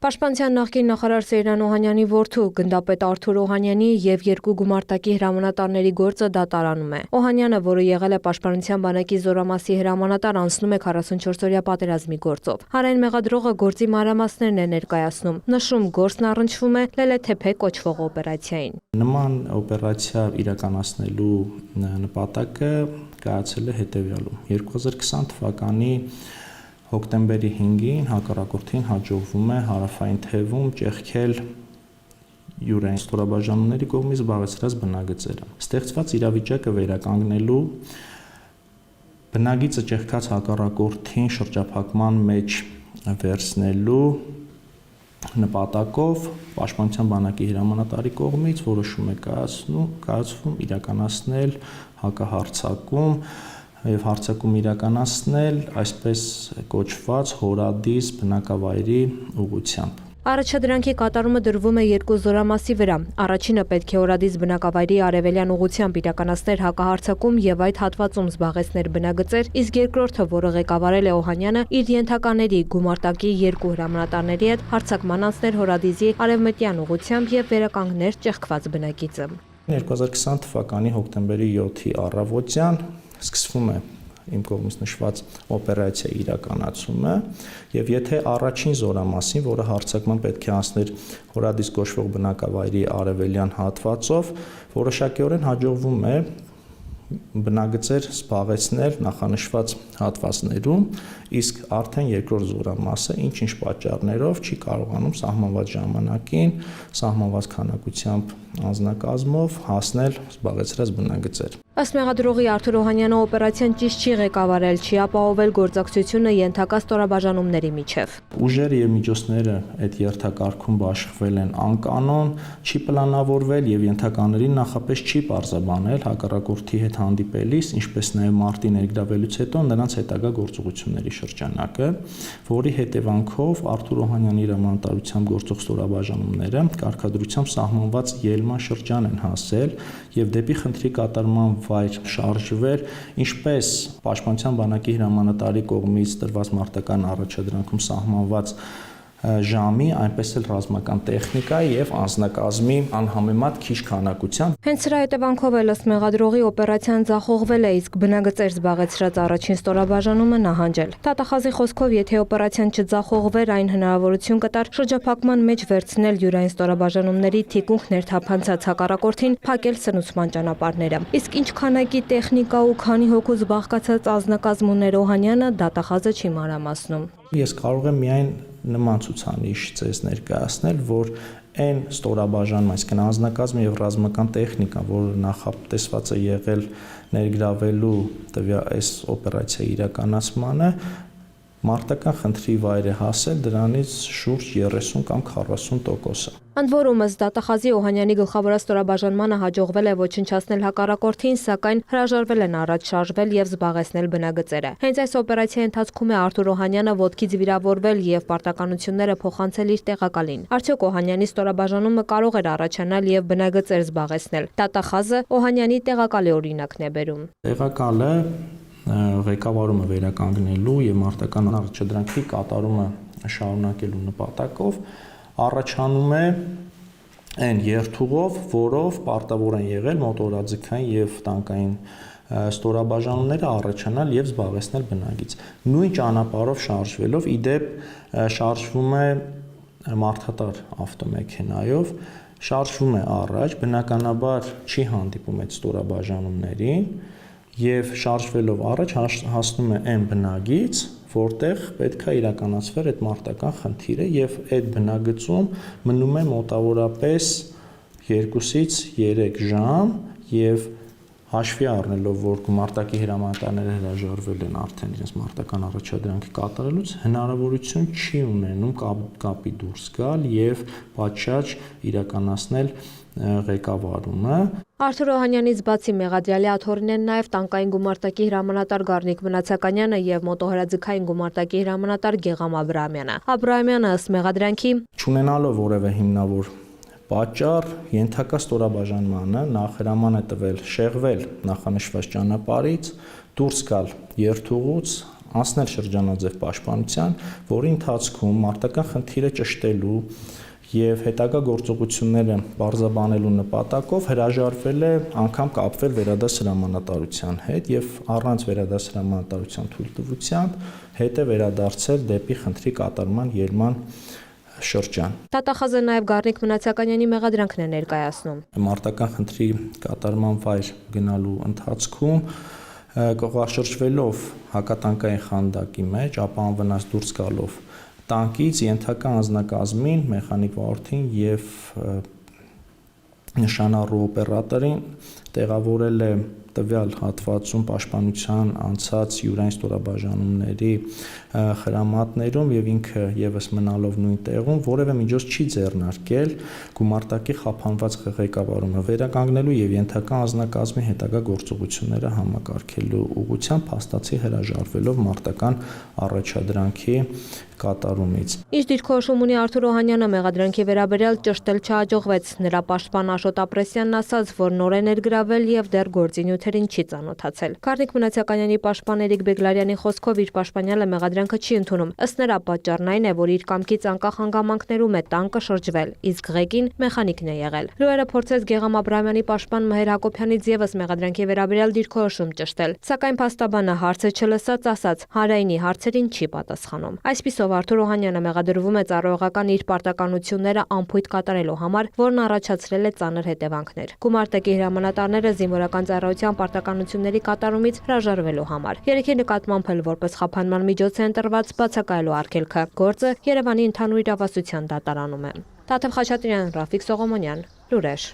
Պաշտպանության նախկին նախարար Սեյրան Օհանյանի որդու գնդապետ Արթուր Օհանյանի եւ երկու գումարտակի հրամանատարների գործը դատարանում է։ Օհանյանը, որը եղել է Պաշտպանության բանակի զորամասի հրամանատար, անցնում է 44-օրյա պատերազմի գործով։ Հանրային մեղադրողը գործի մանրամասներն է ներկայացնում։ Նշում, գործն առնչվում է Լելեթեփե կոչվող օպերացիային։ Նման օպերացիա իրականացնելու նպատակը կայացել է հետևյալում. 2020 թվականի հոկտեմբերի 5-ին հակառակորդին հաջողվում է հարավային թևում ճեղքել յուրային ստորաբաժանումների կողմից զբաղեցրած բնագծերը։ Ստեղծված իրավիճակը վերականգնելու, բնագիծը ճեղքած հակառակորդին շրջափակման մեջ վերցնելու նպատակով Պաշտպանության բանակի հրամանատարի կողմից որոշում է կայացվում իրականացնել հակահարձակում եւ հարձակում իրականացնել այսպես կոչված հորադիս բնակավայրի ուղղությամբ։ Առաջադրանքի կատարումը դրվում է երկու զորամասի վրա։ Առաջինը պետք է հորադիս բնակավայրի արևելյան ուղղությամբ իրականացներ հակահարձակում եւ այդ հատվածում զբաղեցներ բնագծեր, իսկ երկրորդը, որը ղեկավարել է Օհանյանը, իր ենթակաների գումարտակի երկու հրամանատարների հետ հարձակման անցներ հորադիսի արևմտյան ուղղությամբ եւ վերականգներ ճեղքված բնագիծը։ 2020 թվականի հոկտեմբերի 7-ի առավոտյան սկսվում է իմ կողմից նշված օպերացիա իրականացումը եւ եթե առաջին զորամասին, որը հարձակման պետք է անցներ հորադիս կոչվող բնակավայրի արևելյան հատվածով, որոշակիորեն հաջողվում է բնագծեր զբաղեցնել նախանշված հատվածներում, իսկ արդեն երկրորդ զորամասը ինչ-ինչ պատճառներով չի կարողանում սահմանված ժամանակին, սահմանված քանակությամբ անձնակազմով հասնել զբաղեցրած բնագծեր։ Ըստ մեղադրողի Արթուր Օհանյանը օպերացիան ճիշտ չի ղեկավարել, չի ապահովել գործակցությունը ենթակա ստորաբաժանումների միջև։ Ուժերը եւ միջոցները այդ երթակարգում բաշխվել են անկանոն, չի պլանավորվել եւ ենթականերին նախապես չի պարզաբանել հակառակորդի հետ հանդիպելիս, ինչպես նաեւ մարտի ներգրավելուց հետո նրանց հետագա գործողությունների շրջանակը, որի հետևանքով Արթուր Օհանյանի հրամանատարությամբ գործող ստորաբաժանումները կարգադրությամբ սահմանված ելման շրջան են հասել եւ դեպի խնդրի կատարման վայր շարժվել, ինչպես Պաշտպանության բանակի հրամանատարի կողմից տրված մարտական առաջադրանքում սահմանված ժամի, այնպես էլ ռազմական տեխնիկայի եւ անձնակազմի անհամեմատ քիչ քանակության։ Հենց սրա հետևանքով էլ ըստ մեղադրողի օպերացիան ձախողվել է, իսկ բնագծեր զբաղեցրած առաջին ստորաբաժանումը նահանջել։ Տատախազի խոսքով, եթե օպերացիան չձախողվեր, այն հնարավորություն կտար շրջափակման մեջ վերցնել յուրային ստորաբաժանումների թիկունք ներթափանցած հակառակորդին փակել սնուցման ճանապարհները։ Իսկ ինչ քանակի տեխնիկա ու քանի հոգուց բաղկացած անձնակազմ ուներ Օհանյանը, դատախազը չի մանրամասնում։ Ես կարող եմ միայն նման ցուցանիշ ձեզ ներկայացնել, որ այն ստորաբաժանումը, այսինքն անձնակազմը եւ ռազմական տեխնիկան, որը նախատեսված է եղել ներգրավելու տվյալ այս օպերացիայի իրականացմանը, մարտական խնդրի վայր է հասել դրանից շուրջ 30 կամ 40%-ը։ Ընդ որում, ըստ դատախազի Օհանյանի գլխավորած ստորաբաժանմանը հաջողվել է ոչնչացնել հակառակորդին, սակայն հրաժարվել են առաջ շարժվել եւ զբաղեցնել բնագծերը։ Հենց այս օպերացիայի ընթացքում է Արթուր Օհանյանը ոտքից վիրավորվել եւ պարտականությունները փոխանցել իր տեղակալին։ Արդյոք Օհանյանի ստորաբաժանումը կարող էր առաջանալ եւ բնագծեր զբաղեցնել։ Դատախազը Օհանյանի տեղակալի օրինակն է բերում։ Տեղակալը ղեկավարումը վերականգնելու եւ մարտական առաջադրանքի կատարումը շարունակելու նպատակով առաջանում է այն երթուղով, որով պարտավոր են եղել մոտորաձգային եւ տանկային ստորաբաժանումները առաջանալ եւ զբաղեցնել բնագիծ։ Նույն ճանապարհով շարժվելով, իդեպ շարժվում է մարդատար ավտոմեքենայով, շարժվում է առաջ, բնականաբար չի հանդիպում այդ ստորաբաժանումներին եւ շարժվելով առաջ հասնում է այն բնագիծ, որտեղ պետք է իրականացվեր այդ մարտական խնդիրը եւ այդ բնագծում մնում է մոտավորապես 2-ից 3 ժամ եւ հաշվի առնելով, որ գումարտակի հրամանատարները հրաժարվել են արդեն իրենց մարտական առաջադրանքի կատարելուց, հնարավորություն չի ունենում կապի դուրս գալ եւ պատշաճ իրականացնել ղեկավարումը։ Արթուր Օհանյանից բացի մեղադրյալի աթոռին են նաև տանկային գումարտակի հրամանատար Գառնիկ Մնացականյանը եւ մոտոհրաձգային գումարտակի հրամանատար Գեգամ Աբրահամյանը։ Աբրահամյանը ըստ մեղադրանքի չունենալով որևէ հիմնավոր պատճառ ենթակա ստորաբաժանմանը նախհրաման է տվել շեղվել նախանշված ճանապարհից, դուրս գալ երթուղուց, անցնել շրջանաձև պաշտպանության, որի ընթացքում մարտական խնդիրը ճշտելու եւ հետագա գործողությունները բարձրաբանելու նպատակով հրաժարվել է անգամ կապվել վերադաս հրամանատարության հետ եւ առանց վերադաս հրամանատարության թույլտվության հետ է վերադարձել դեպի խնդրի կատարման ելման շրջան։ Տատախազը նաև Գառնիկ Մնացականյանի մեղադրանքն է ներկայացնում։ Մարտական խնդրի կատարման վայր գնալու ընթացքում կողաշրջվելով հակատանկային խանդակի մեջ, ապա անվնաս դուրս գալով տանկից ենթակա անձնակազմին, մեխանիկ վարորդին եւ նշանառու օպերատորին տեղավորել է տվյալ հատվածում պաշտպանության անցած յուրային ստորաբաժանումների խրամատներում եւ ինքը եւս մնալով նույն տեղում որևէ միջոց չի ձեռնարկել գումարտակի խափանված ղեկավարումը վերականգնելու եւ ենթակա անձնակազմի հետագա գործողությունները համակարգելու ուղղությամբ փաստացի հրաժարվելով մարտական առաջադրանքի կատարումից։ Ինչ դիրքորոշում ունի Արթուր Օհանյանը մեղադրանքի վերաբերյալ ճշտել չհաջողվեց։ Նրա պաշտպան Աշոտ Ապրեսյանն ասաց, որ նոր է ներգրավել եւ դեռ գործի նյութերին չի ծանոթացել։ Գառնիկ Մնացականյանի պաշտպան Էրիկ Բեգլարյանի խոսքով իր պաշտպանյալը մեղադրանքը չի ընդունում։ Ըստ նրա պատճառն այն է, որ իր կամքից անկախ հանգամանքներում է տանկը շրջվել, իսկ ղեկին մեխանիկն է եղել։ Լուրերը փորձեց Գեգամ Աբրահամյանի պաշտպան Մհեր Հակոբյանից եւս մեղադրանքի վերաբերյալ դիրքորոշում ճշտել, սակայն փաստաբանը հարցը չլսած ասաց, հանրայինի հարցերին չի պատասխանում։ Այսպիսով Արթուր Օհանյանը մեղադրվում է ծառայողական իր պարտականությունները անփույթ կատարելու համար, որն առաջացրել է ծանր հետևանքներ։ Գումարտակի հրամանատարները զինվորական ծառայության պարտականությունների կատարումից հրաժարվելու համար։ Երեքի նկատմամբ էլ որպես խափանման միջոց է ընտրված բացակայելու արգելքը։ Գործը Երևանի ընդհանուր իրավասության դատարանում է։ Տաթև Խաչատրյան, Ռաֆիկ Սողոմոնյան, լուրեր։